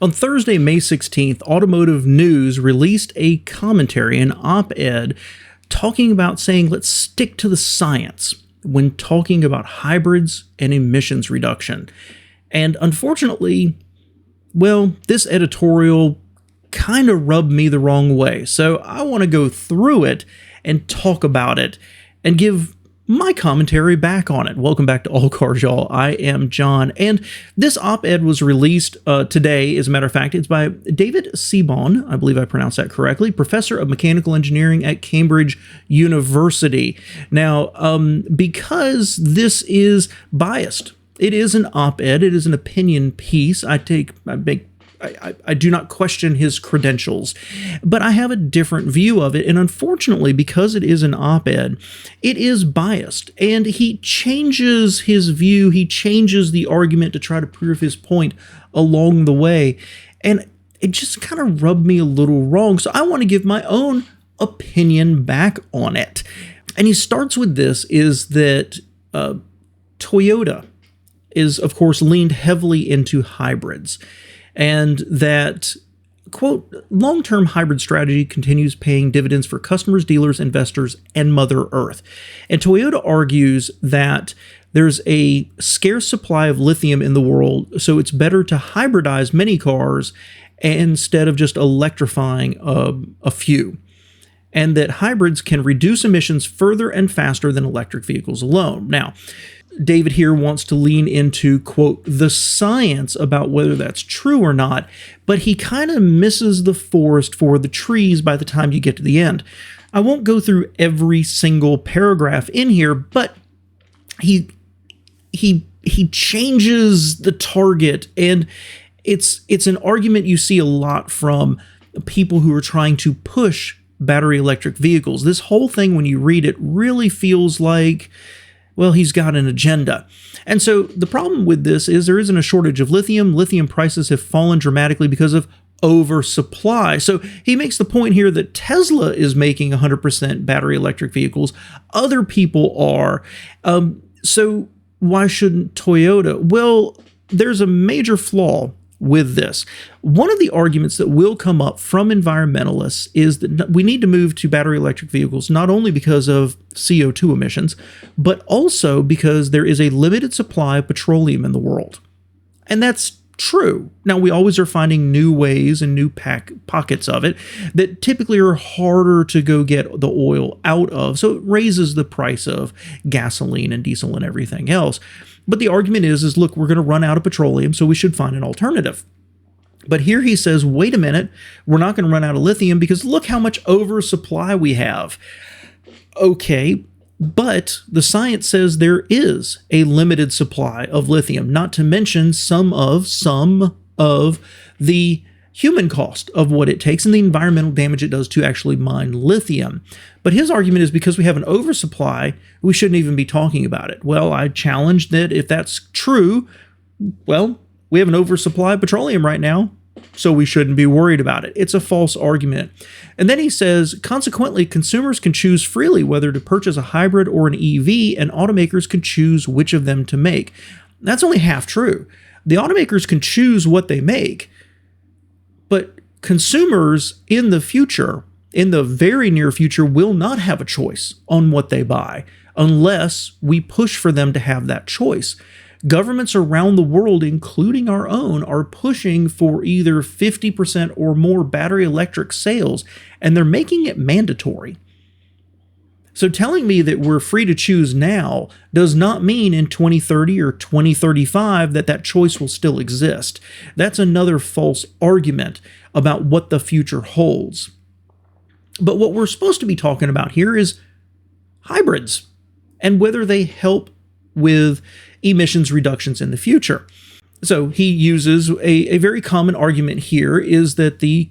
On Thursday, May 16th, Automotive News released a commentary, an op-ed, talking about saying, let's stick to the science when talking about hybrids and emissions reduction. And unfortunately, well, this editorial kind of rubbed me the wrong way. So I want to go through it and talk about it and give my commentary back on it. Welcome back to All Cars, y'all. I am John, and this op-ed was released today. As a matter of fact, it's by David Seaborn, I believe I pronounced that correctly, professor of mechanical engineering at Cambridge University. Now, because this is biased, it is an op-ed, it is an opinion piece. I do not question his credentials, but I have a different view of it. And unfortunately, because it is an op-ed, it is biased, and he changes his view. He changes the argument to try to prove his point along the way. And it just kind of rubbed me a little wrong. So I want to give my own opinion back on it. And he starts with this, is that Toyota is, of course, leaned heavily into hybrids. And that, quote, long-term hybrid strategy continues paying dividends for customers, dealers, investors, and Mother Earth. And Toyota argues that there's a scarce supply of lithium in the world, so it's better to hybridize many cars instead of just electrifying a few. And that hybrids can reduce emissions further and faster than electric vehicles alone. Now, David here wants to lean into, quote, the science about whether that's true or not, but he kind of misses the forest for the trees by the time you get to the end. I won't go through every single paragraph in here, but he changes the target, and it's an argument you see a lot from people who are trying to push battery electric vehicles. This whole thing, when you read it, really feels like, well, he's got an agenda. And so the problem with this is there isn't a shortage of lithium. Lithium prices have fallen dramatically because of oversupply. So he makes the point here that Tesla is making 100% battery electric vehicles. Other people are. So why shouldn't Toyota? Well, there's a major flaw with this. One of the arguments that will come up from environmentalists is that we need to move to battery electric vehicles, not only because of CO2 emissions, but also because there is a limited supply of petroleum in the world. And that's true. Now, we always are finding new ways and new pockets of it that typically are harder to go get the oil out of. So it raises the price of gasoline and diesel and everything else. But the argument is look, we're going to run out of petroleum, so we should find an alternative. But here he says, wait a minute, we're not going to run out of lithium because look how much oversupply we have. Okay, but the science says there is a limited supply of lithium, not to mention some of the human cost of what it takes and the environmental damage it does to actually mine lithium. But his argument is because we have an oversupply, we shouldn't even be talking about it. Well, I challenge that if that's true, well, we have an oversupply of petroleum right now, so we shouldn't be worried about it. It's a false argument. And then he says, consequently, consumers can choose freely whether to purchase a hybrid or an EV, and automakers can choose which of them to make. That's only half true. The automakers can choose what they make, but consumers in the future, in the very near future, will not have a choice on what they buy unless we push for them to have that choice. Governments around the world, including our own, are pushing for either 50% or more battery electric sales, and they're making it mandatory. So telling me that we're free to choose now does not mean in 2030 or 2035 that choice will still exist. That's another false argument about what the future holds. But what we're supposed to be talking about here is hybrids and whether they help with emissions reductions in the future. So he uses a very common argument here is that the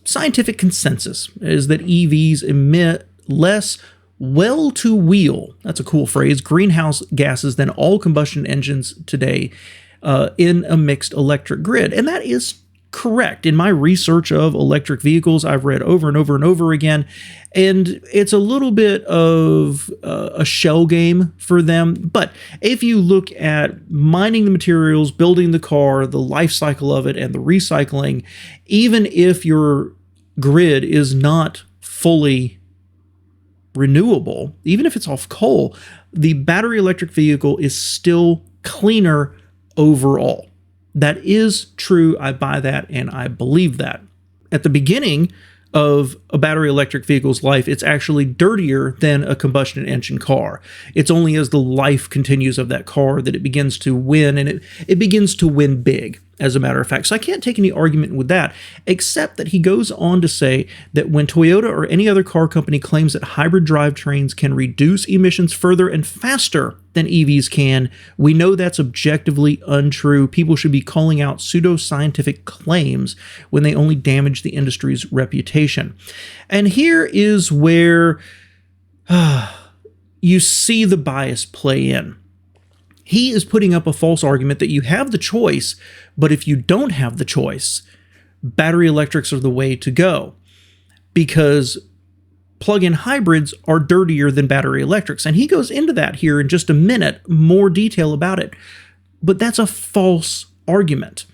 scientific consensus is that EVs emit less well-to-wheel, that's a cool phrase, greenhouse gases than all combustion engines today in a mixed electric grid. And that is correct. In my research of electric vehicles, I've read over and over and over again, and it's a little bit of a shell game for them. But if you look at mining the materials, building the car, the life cycle of it, and the recycling, even if your grid is not fully renewable, even if it's off coal, the battery electric vehicle is still cleaner overall. That is true. I buy that and I believe that. At the beginning of a battery electric vehicle's life, it's actually dirtier than a combustion engine car. It's only as the life continues of that car that it begins to win, and it begins to win big, as a matter of fact. So I can't take any argument with that, except that he goes on to say that when Toyota or any other car company claims that hybrid drivetrains can reduce emissions further and faster than EVs can, we know that's objectively untrue. People should be calling out pseudoscientific claims when they only damage the industry's reputation. And here is where you see the bias play in. He is putting up a false argument that you have the choice, but if you don't have the choice, battery electrics are the way to go, because plug-in hybrids are dirtier than battery electrics. And he goes into that here in just a minute, more detail about it. But that's a false argument,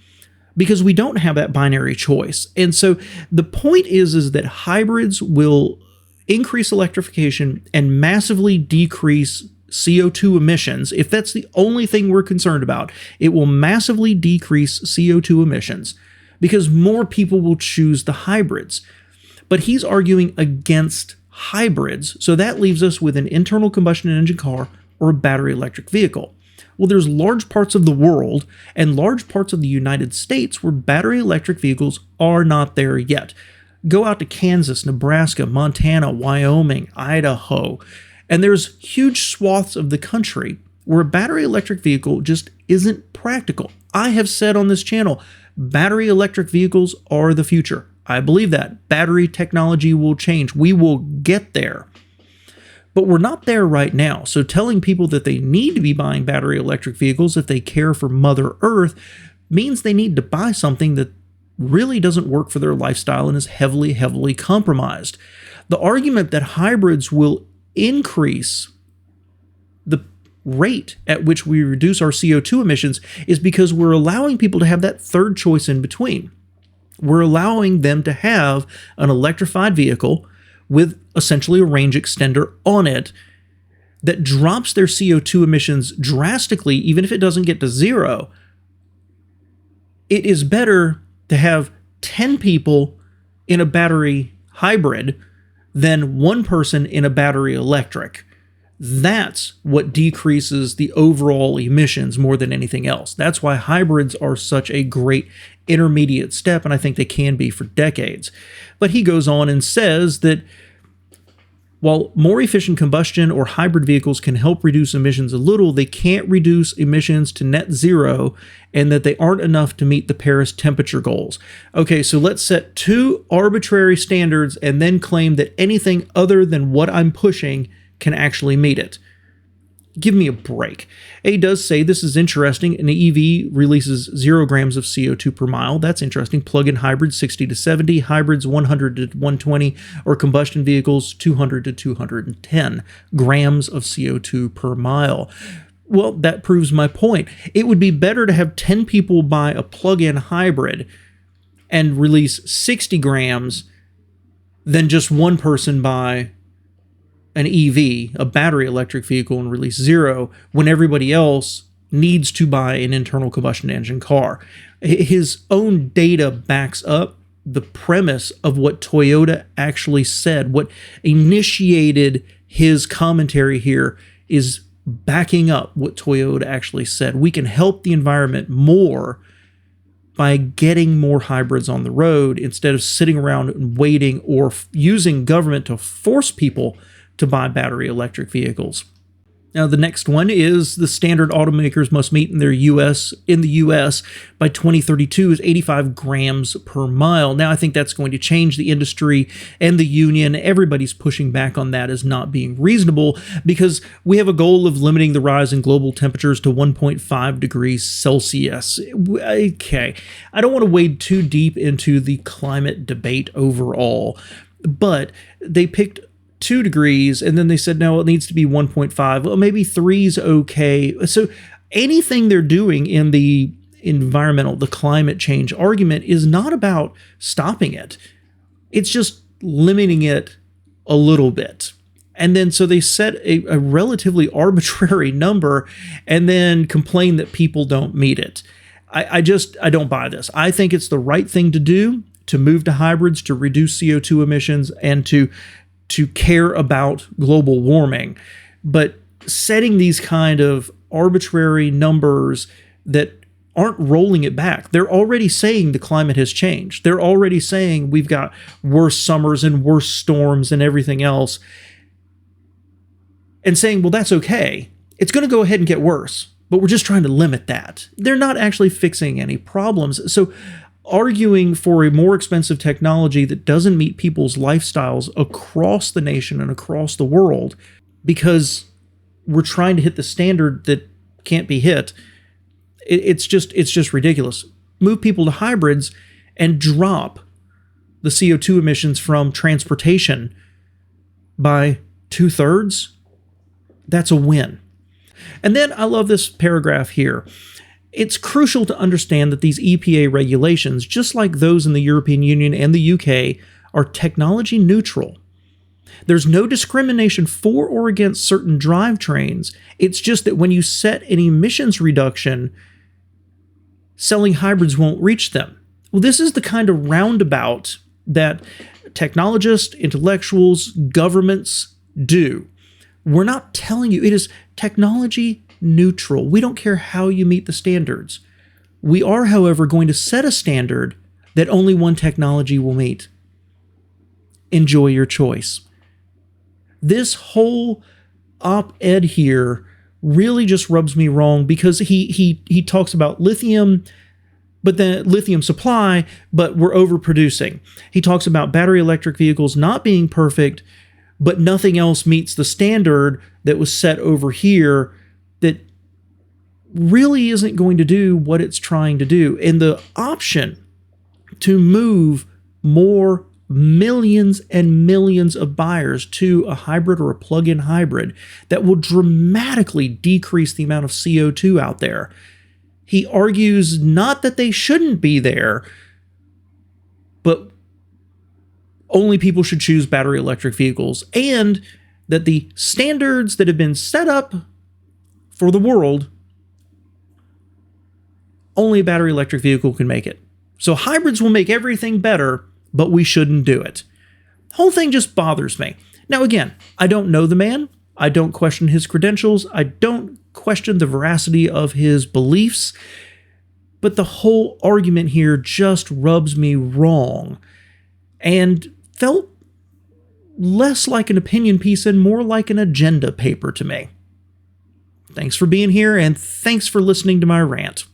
because we don't have that binary choice. And so the point is that hybrids will increase electrification and massively decrease CO2 emissions. If that's the only thing we're concerned about, it will massively decrease CO2 emissions because more people will choose the hybrids. But he's arguing against hybrids, so that leaves us with an internal combustion engine car or a battery electric vehicle. Well, there's large parts of the world and large parts of the United States where battery electric vehicles are not there yet. Go out to Kansas, Nebraska, Montana, Wyoming, Idaho, and there's huge swaths of the country where a battery electric vehicle just isn't practical. I have said on this channel, battery electric vehicles are the future. I believe that. Battery technology will change. We will get there. But we're not there right now. So telling people that they need to be buying battery electric vehicles if they care for Mother Earth means they need to buy something that really doesn't work for their lifestyle and is heavily, heavily compromised. The argument that hybrids will increase the rate at which we reduce our CO2 emissions is because we're allowing people to have that third choice in between. We're allowing them to have an electrified vehicle with essentially a range extender on it that drops their CO2 emissions drastically, even if it doesn't get to zero. It is better to have 10 people in a battery hybrid than one person in a battery electric. That's what decreases the overall emissions more than anything else. That's why hybrids are such a great intermediate step, and I think they can be for decades. But he goes on and says that while more efficient combustion or hybrid vehicles can help reduce emissions a little, they can't reduce emissions to net zero, and that they aren't enough to meet the Paris temperature goals. Okay, so let's set two arbitrary standards and then claim that anything other than what I'm pushing can actually meet it. Give me a break. He does say this is interesting. An EV releases 0 grams of CO2 per mile. That's interesting. Plug-in hybrids 60 to 70, hybrids 100 to 120, or combustion vehicles 200 to 210 grams of CO2 per mile. Well, that proves my point. It would be better to have 10 people buy a plug-in hybrid and release 60 grams than just one person buy an EV, a battery electric vehicle, and release 0 when everybody else needs to buy an internal combustion engine car. His own data backs up the premise of what Toyota actually said. What initiated his commentary here is backing up what Toyota actually said. We can help the environment more by getting more hybrids on the road instead of sitting around and waiting or using government to force people to buy battery electric vehicles. Now, the next one is the standard automakers must meet in the U.S. by 2032 is 85 grams per mile. Now, I think that's going to change the industry and the union. Everybody's pushing back on that as not being reasonable because we have a goal of limiting the rise in global temperatures to 1.5 degrees Celsius. Okay, I don't want to wade too deep into the climate debate overall, but they picked 2 degrees, and then they said, no, it needs to be 1.5. Well, maybe 3 is okay. So anything they're doing in the the climate change argument is not about stopping it. It's just limiting it a little bit. And then so they set a relatively arbitrary number and then complain that people don't meet it. I don't buy this. I think it's the right thing to do to move to hybrids, to reduce CO2 emissions, and to care about global warming. But setting these kind of arbitrary numbers that aren't rolling it back. They're already saying the climate has changed. They're already saying we've got worse summers and worse storms and everything else. And saying, well, that's okay. It's going to go ahead and get worse, but we're just trying to limit that. They're not actually fixing any problems. So arguing for a more expensive technology that doesn't meet people's lifestyles across the nation and across the world because we're trying to hit the standard that can't be hit, it's just ridiculous. Move people to hybrids and drop the CO2 emissions from transportation by 2/3. That's a win. And then I love this paragraph here. It's crucial to understand that these EPA regulations, just like those in the European Union and the UK, are technology neutral. There's no discrimination for or against certain drivetrains. It's just that when you set an emissions reduction, selling hybrids won't reach them. Well, this is the kind of roundabout that technologists, intellectuals, governments do. We're not telling you, it is technology neutral. We don't care how you meet the standards. We are, however, going to set a standard that only one technology will meet. Enjoy your choice. This whole op-ed here really just rubs me wrong because he talks about lithium, but then lithium supply, but we're overproducing. He talks about battery electric vehicles not being perfect, but nothing else meets the standard that was set over here that really isn't going to do what it's trying to do. And the option to move more millions and millions of buyers to a hybrid or a plug-in hybrid that will dramatically decrease the amount of CO2 out there. He argues not that they shouldn't be there, but only people should choose battery electric vehicles, and that the standards that have been set up for the world, only a battery electric vehicle can make it. So hybrids will make everything better, but we shouldn't do it. The whole thing just bothers me. Now, again, I don't know the man. I don't question his credentials. I don't question the veracity of his beliefs. But the whole argument here just rubs me wrong and felt less like an opinion piece and more like an agenda paper to me. Thanks for being here, and thanks for listening to my rant.